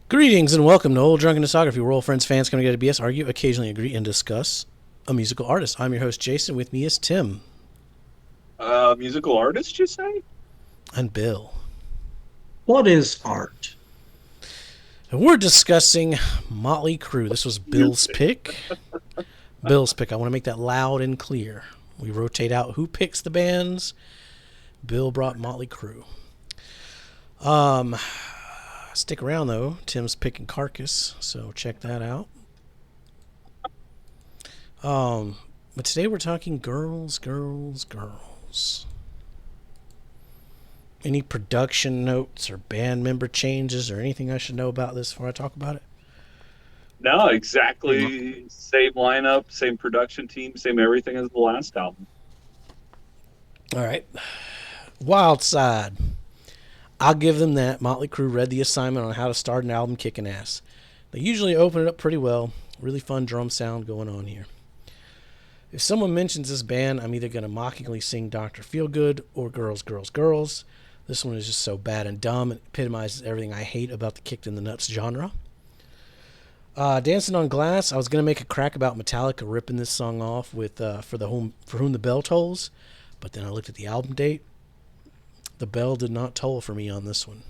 Greetings and welcome to Old Drunken Discography, where old friends, fans come together to BS, argue, occasionally agree, and discuss a musical artist. I'm your host, Jason. With me is Tim Musical artist, you say? and Bill. What is art? And we're discussing Mötley Crüe. This was Bill's Music. pick. Bill's pick. I want to make that loud and clear. We rotate out who picks the bands. Bill brought Mötley Crüe. Stick around though. Tim's picking Carcass, so check that out. But today we're talking girls, girls, girls. Any production notes or band member changes or anything I should know about this before I talk about it? No, exactly. Same lineup, same production team, same everything as the last album. All right. Wild Side. I'll give them that. Mötley Crüe read the assignment on how to start an album kicking ass. They usually open it up pretty well. Really fun drum sound going on here. If someone mentions this band, I'm either going to mockingly sing Dr. Feelgood or Girls, Girls, Girls. This one is just so bad and dumb. It epitomizes everything I hate about the kicked in the nuts genre. Dancing on Glass, I was going to make a crack about Metallica ripping this song off with for Whom the Bell Tolls, but then I looked at the album date. The bell did not toll for me on this one.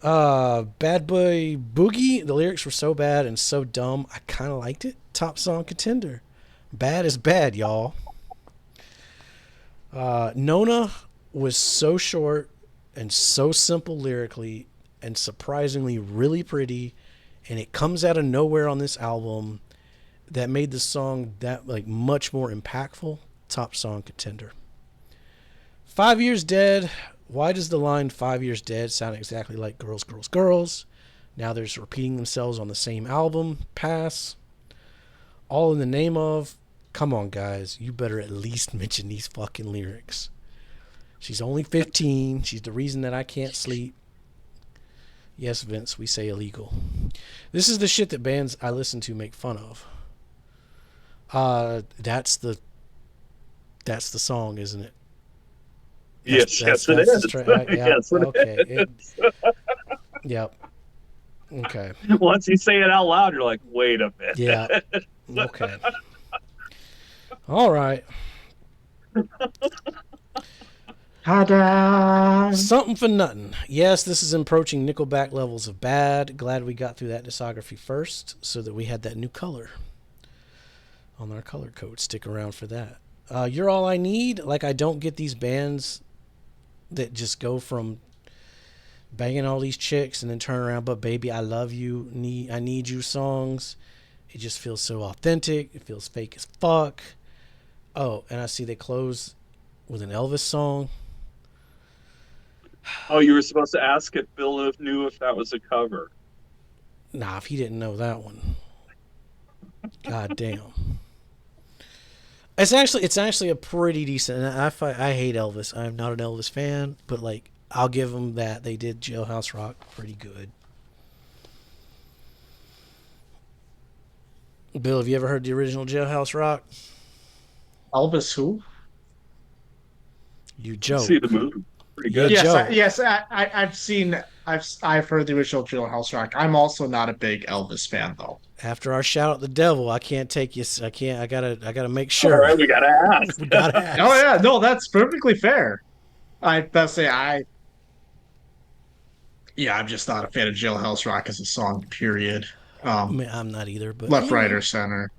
Bad Boy Boogie, the lyrics were so bad and so dumb, I kind of liked it. Top song contender. Bad is bad, y'all. Nona was so short and so simple lyrically and surprisingly really pretty, and it comes out of nowhere on this album that made the song that much more impactful. Top song contender. 5 Years Dead. Why does the line 5 Years Dead sound exactly like Girls, Girls, Girls? Now they're just repeating themselves on the same album. Pass. All in the Name of. Come on, guys. You better at least mention these fucking lyrics. She's only 15. She's the reason that I can't sleep. Yes, Vince, we say illegal. This is the shit that bands I listen to make fun of. That's the song, isn't it? Yes, it That's is. the track. Yeah. Yes, it Okay. is. Yep. Okay. Once you say it out loud, you're like, wait a Yeah. minute. Okay. All right. Ta-da! Something for nothing. Yes, this is approaching Nickelback levels of bad. Glad we got through that discography first so that we had that new color on our color code. Stick around for that. You're All I Need. Like, I don't get these bands that just go from banging all these chicks and then turn around, but baby, I love you, I need you songs. It just feels so authentic. It feels fake as fuck. Oh, and I see they close with an Elvis song. Oh, you were supposed to ask if Bill knew if that was a cover. Nah, if he didn't know that one. God damn. It's actually a pretty decent. I hate Elvis. I'm not an Elvis fan, but like I'll give them that they did Jailhouse Rock pretty good. Bill, have you ever heard the original Jailhouse Rock? Elvis who? You See the joke. movie. Pretty You good. Yes, joke. I've seen, I've heard the original Jailhouse Rock. I'm also not a big Elvis fan though. After our shout at the devil, I can't take you. I can't. I gotta make All sure. right, we got to ask. We gotta Oh ask. yeah, no, that's perfectly fair. I best say yeah, I'm just not a fan of Jailhouse Rock as a song, period. I mean, I'm not either, but Left, right, or center.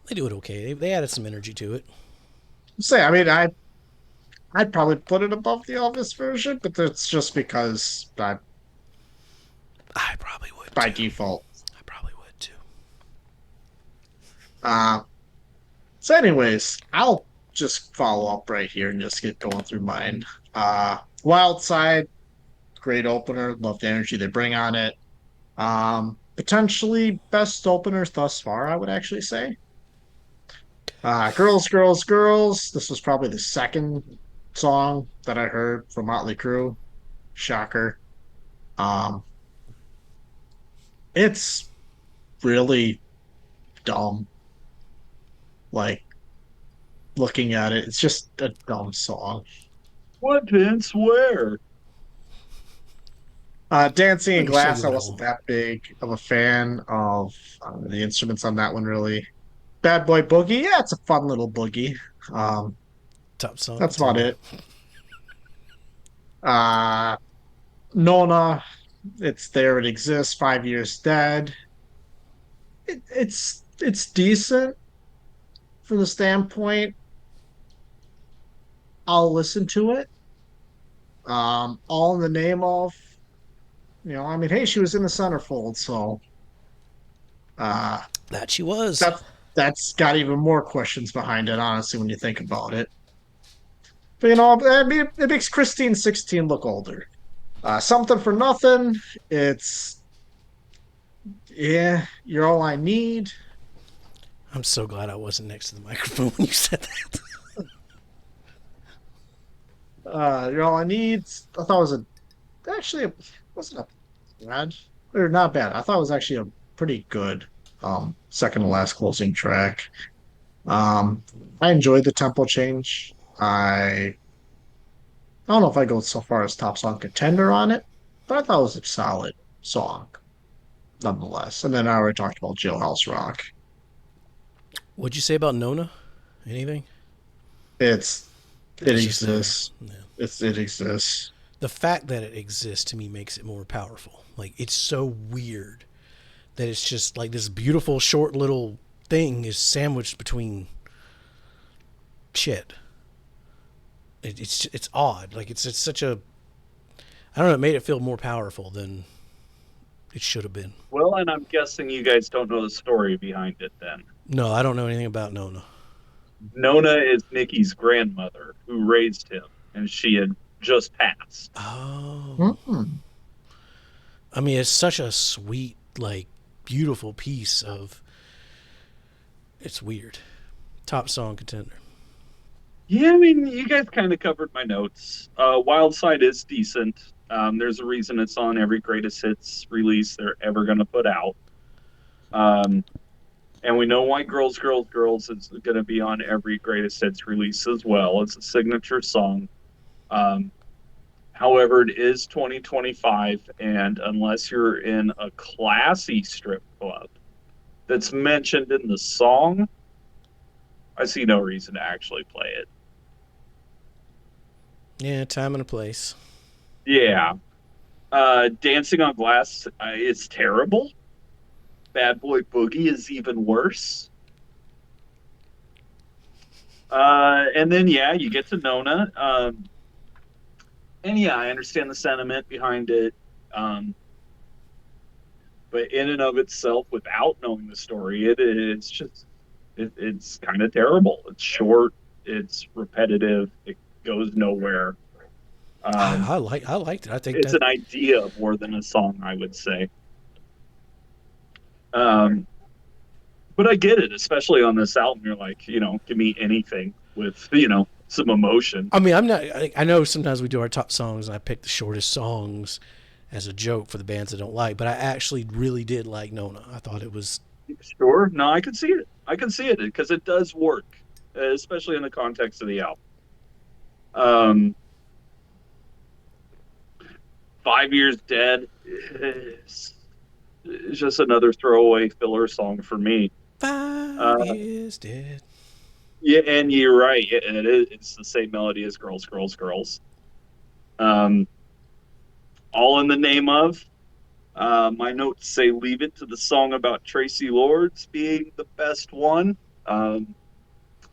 they do it okay. They added some energy to it. Say, I'd probably put it above the Elvis version, but that's just because I probably would by too. default. I probably would too. Uh, so anyways, I'll just follow up right here and just get going through mine. Wild Side, great opener. Love the energy they bring on it. Potentially best opener thus far, I would actually say. Girls, Girls, Girls. This was probably the second song that I heard from Mötley Crüe. Shocker. Um, it's really dumb. Like looking at it, it's just a dumb song. What, Vince? Where? Dancing in Let me show Glass, you I what I wasn't want. that big of a fan of the instruments on that one, really. Bad Boy Boogie, yeah, it's a fun little boogie. Um, Top song that's about contender. it. Uh, Nona, it's there, it exists. 5 Years Dead. It's decent from the standpoint. I'll listen to it. All in the name of, I mean, hey, she was in the centerfold, so uh, That she was. that's that's got even more questions behind it, honestly, when you think about it. But I mean, it makes Christine 16 look older. Something for nothing. It's yeah, you're all I need. I'm so glad I wasn't next to the microphone when you said that. You're all I need. I thought it was actually it wasn't a bad or not bad. I thought it was actually a pretty good second to last closing track. Um, I enjoyed the tempo change. I don't know if I go so far as top song contender on it, but I thought it was a solid song nonetheless. And then I already talked about Jailhouse Rock. What'd you say about Nona? Anything? It's it It's just there. exists. Yeah. It exists. The fact that it exists to me makes it more powerful. Like, it's so weird that it's just like this beautiful short little thing is sandwiched between shit. It's odd. Like, it's such a, I don't know. It made it feel more powerful than it should have been. Well, and I'm guessing you guys don't know the story behind it then. No, I don't know anything about Nona. Nona is Nikki's grandmother who raised him, and she had just passed. Oh, Mm. I mean, it's such a sweet, like, beautiful piece of. It's weird. Top song contender. Yeah, I mean, you guys kind of covered my notes. Wild Side is decent. There's a reason it's on every greatest hits release they're ever going to put out. Um, and we know why Girls, Girls, Girls is going to be on every greatest hits release as well. It's a signature song. Um, However, it is 2025, and unless you're in a classy strip club that's mentioned in the song, I see no reason to actually play it. Yeah, time and a place. Yeah. Dancing on Glass is terrible. Bad Boy Boogie is even worse. And then, yeah, you get to Nona. And yeah, I understand the sentiment behind it. Um, but in and of itself, without knowing the story, it's just it's kind of terrible. It's short, it's repetitive, it goes nowhere. Um, I liked it. I think it's that. an idea more than a song, I would say. Um, but I get it, especially on this album. You're like, give me anything with some emotion. I mean, I'm not. I know sometimes we do our top songs, and I pick the shortest songs as a joke for the bands I don't like. But I actually really did like Nona. I thought it was. Sure, no, I can see it. I can see it because it does work, especially in the context of the album. Um, 5 Years Dead is just another throwaway filler song for me. 5 Uh, years dead. yeah, and you're right. It's the same melody as Girls, Girls, Girls. Um, all in the name of. My notes say leave it to the song about Tracy Lords being the best one. Um,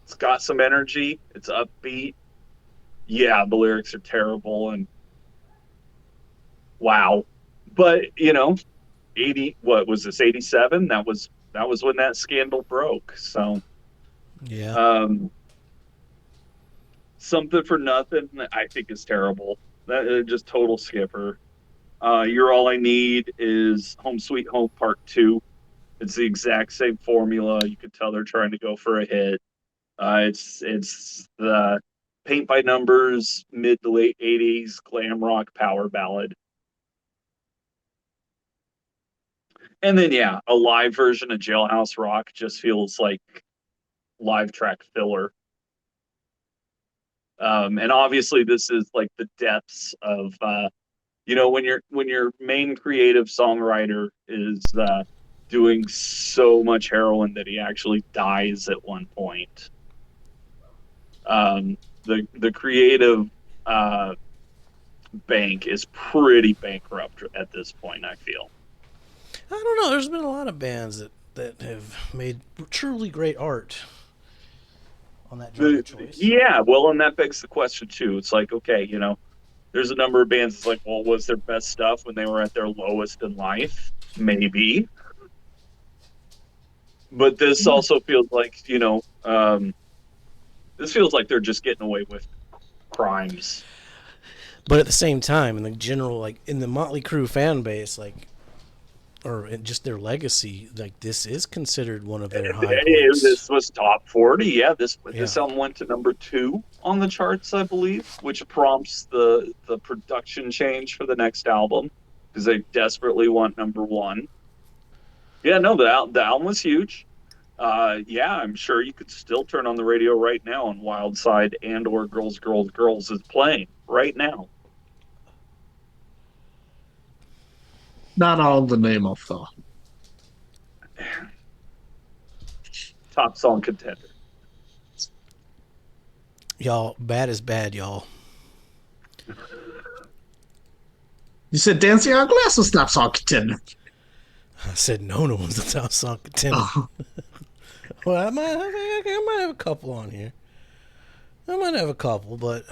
it's got some energy. It's upbeat. Yeah, the lyrics are terrible and wow. But 80, what was this, 87? That was when that scandal broke. So Yeah. um something for nothing I think is terrible. That just total skipper. You're All I Need is Home Sweet Home Part 2. It's the exact same formula. You could tell they're trying to go for a hit. It's the paint by numbers mid to late 80s glam rock power ballad. And then yeah, a live version of Jailhouse Rock just feels like live track filler. And obviously this is like the depths of when your main creative songwriter is doing so much heroin that he actually dies at one point. The creative bank is pretty bankrupt at this point, I feel. I don't know. There's been a lot of bands that have made truly great art on that genre choice. Yeah, well, and that begs the question too. It's like, okay, there's a number of bands. It's like, well, was their best stuff when they were at their lowest in life? Maybe. But this also feels like, this feels like they're just getting away with crimes. But at the same time, in the general, like in the Mötley Crüe fan base, like, or in just their legacy, like this is considered one of their high points. This was top 40. Yeah, this album went to number 2 on the charts, I believe, which prompts the production change for the next album because they desperately want number 1. Yeah, no, the album was huge. Yeah, I'm sure you could still turn on the radio right now and Wild Side and or Girls, Girls, Girls is playing right now. Not all the name of though. Top song contender. Y'all, bad is bad, y'all. You said Dancing on Glass was top song contender. I said no was the top song contender. Oh. Well, I might have a couple on here. I might have a couple, but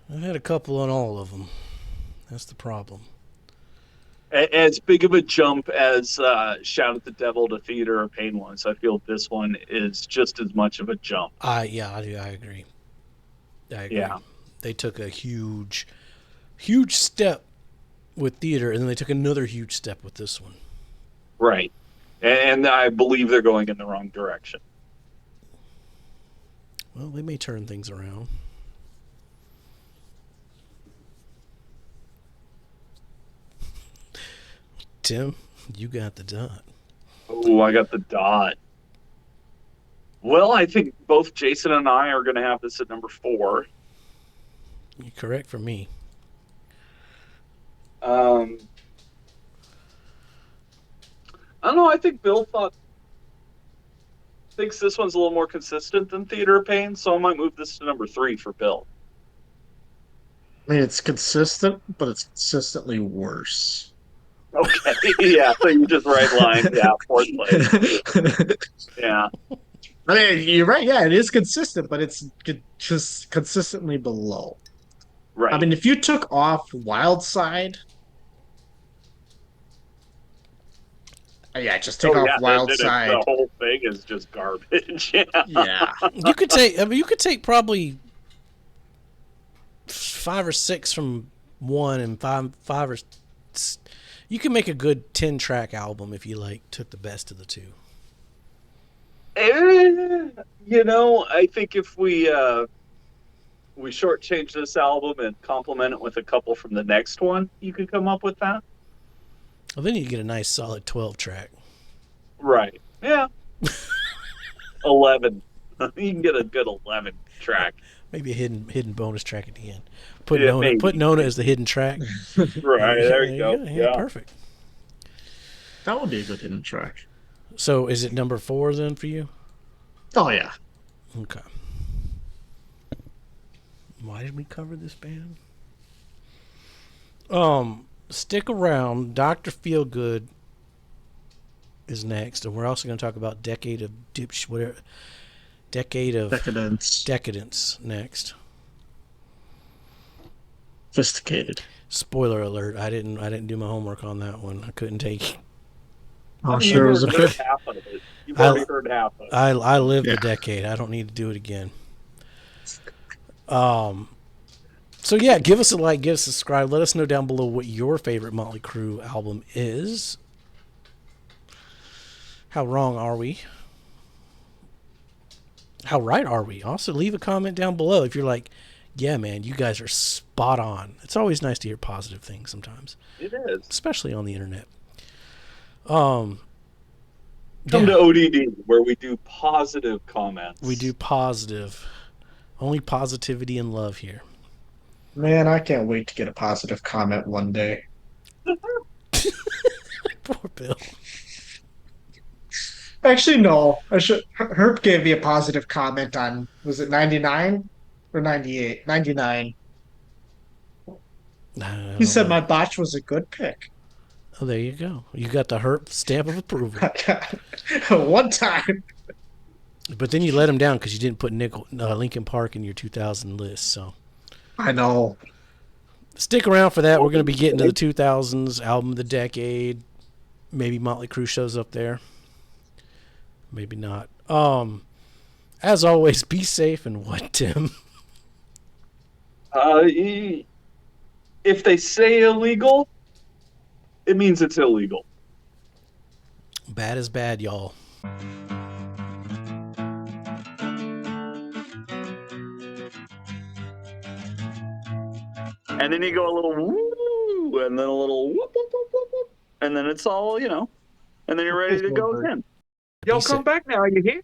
I've had a couple on all of them. That's the problem. As big of a jump as Shout at the Devil to Theater of Pain was, I feel this one is just as much of a jump. Yeah, I agree. Yeah. They took a huge step with Theater, and then they took another huge step with this one. Right. And I believe they're going in the wrong direction. Well, they may turn things around. Tim, you got the dot. Oh, I got the dot. Well, I think both Jason and I are going to have this at number 4. You're correct for me. I don't know. I think Bill thinks this one's a little more consistent than Theater of Pain, so I might move this to number 3 for Bill. I mean, it's consistent, but it's consistently worse. Okay, yeah, so you just right line, yeah, 4th place. Yeah. I mean, you're right, yeah, it is consistent, but it's just consistently below. Right. I mean, if you took off Wild Side... Yeah, just take off Wild Side. The whole thing is just garbage. Yeah. You could take probably 5 or 6 from one and five or... You can make a good 10-track album if you took the best of the two. I think if we shortchange this album and complement it with a couple from the next one, you could come up with that. Well, then you get a nice solid 12-track. Right. Yeah. 11. You can get a good 11 track. Maybe a hidden bonus track at the end. Put Nona as the hidden track. Right, there you go. Yeah, perfect. That would be a good hidden track. So is it number 4 then for you? Oh, yeah. Okay. Why did we cover this band? Stick around. Dr. Feelgood is next, and we're also going to talk about Decade of Decadence next. Sophisticated. Spoiler alert! I didn't do my homework on that one. I couldn't take it. I'm sure it was a bit. You've already heard half of it. I lived a decade. I don't need to do it again. So yeah, give us a like, give us a subscribe. Let us know down below what your favorite Mötley Crüe album is. How wrong are we? How right are we? Also, leave a comment down below if you're like, yeah, man, you guys are spot on. It's always nice to hear positive things sometimes. It is. Especially on the internet. Come to ODD, where we do positive comments. We do positive. Only positivity and love here. Man, I can't wait to get a positive comment one day. Poor Bill. Actually, no. I should. Herb gave me a positive comment on, was it 99 or 98? 99. I He don't said know. my botch was a good pick. Oh, there you go. You got the Herp stamp of approval. One time. But then you let him down because you didn't put Linkin Park in your 2000 list. So I know. stick around for that. We're going to be getting to the 2000s album of the decade. Maybe Mötley Crüe shows up there. Maybe not. As always, be safe and what, Tim? If they say illegal, it means it's illegal. Bad is bad, y'all. And then you go a little woo, and then a little whoop, whoop, whoop, whoop, whoop, and then it's all, and then you're ready to go again. Y'all come back now, you hear?